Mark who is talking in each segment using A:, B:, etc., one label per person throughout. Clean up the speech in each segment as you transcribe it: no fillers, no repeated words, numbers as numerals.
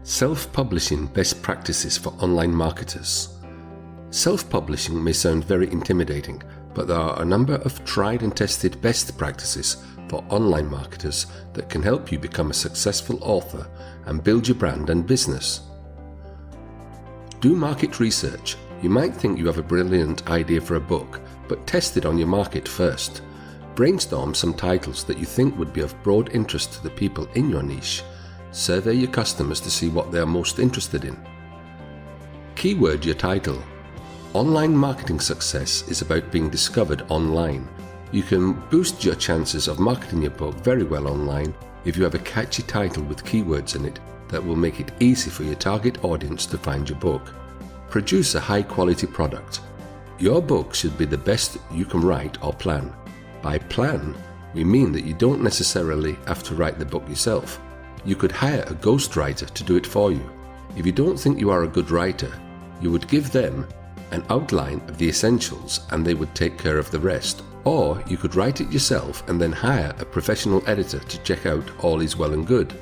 A: Self-publishing best practices for online marketers. Self-publishing may sound very intimidating, but there are a number of tried and tested best practices for online marketers that can help you become a successful author and build your brand and business. Do market research. You might think you have a brilliant idea for a book, but test it on your market first. Brainstorm some titles that you think would be of broad interest to the people in your niche. Survey your customers to see what they are most interested in. Keyword your title. Online marketing success is about being discovered online. You can boost your chances of marketing your book very well online if you have a catchy title with keywords in it that will make it easy for your target audience to find your book. Produce a high quality product. Your book should be the best you can write or plan. By plan, we mean that you don't necessarily have to write the book yourself. You could hire a ghostwriter to do it for you. If you don't think you are a good writer, you would give them an outline of the essentials and they would take care of the rest. Or you could write it yourself and then hire a professional editor to check out all is well and good.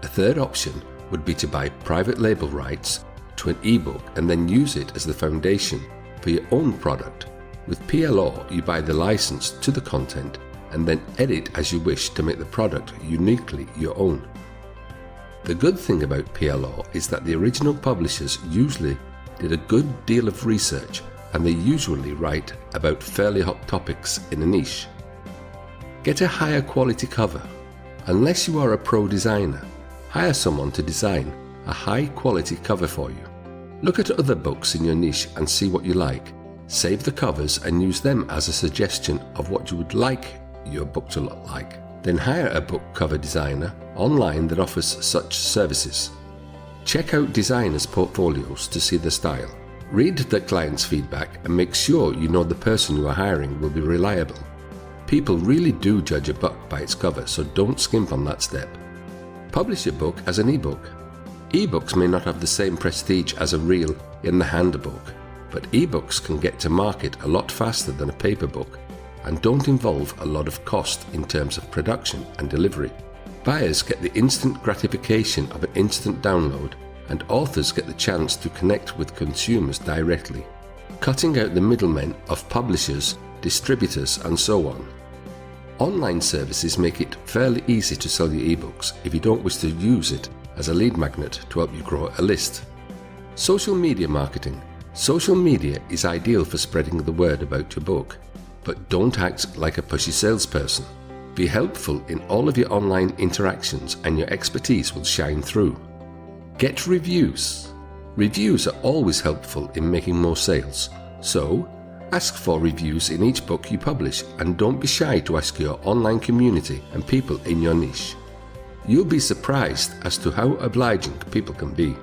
A: A third option would be to buy private label rights to an ebook and then use it as the foundation for your own product. With PLO, you buy the license to the content and then edit as you wish to make the product uniquely your own. The good thing about PLO is that the original publishers usually did a good deal of research and they usually write about fairly hot topics in a niche. Get a higher quality cover. Unless you are a pro designer, hire someone to design a high quality cover for you. Look at other books in your niche and see what you like. Save the covers and use them as a suggestion of what you would like your book to look like. Then hire a book cover designer online that offers such services. Check out designers' portfolios to see the style. Read the client's feedback and make sure you know the person you are hiring will be reliable. People really do judge a book by its cover, so don't skimp on that step. Publish your book as an ebook. Ebooks may not have the same prestige as a real in-the-hand book, but ebooks can get to market a lot faster than a paper book and don't involve a lot of cost in terms of production and delivery. Buyers get the instant gratification of an instant download, and authors get the chance to connect with consumers directly, cutting out the middlemen of publishers, distributors, and so on. Online services make it fairly easy to sell your ebooks if you don't wish to use it as a lead magnet to help you grow a list. Social media marketing. Social media is ideal for spreading the word about your book, but don't act like a pushy salesperson. Be helpful in all of your online interactions and your expertise will shine through. Get reviews. Reviews are always helpful in making more sales, so ask for reviews in each book you publish and don't be shy to ask your online community and people in your niche. You'll be surprised as to how obliging people can be.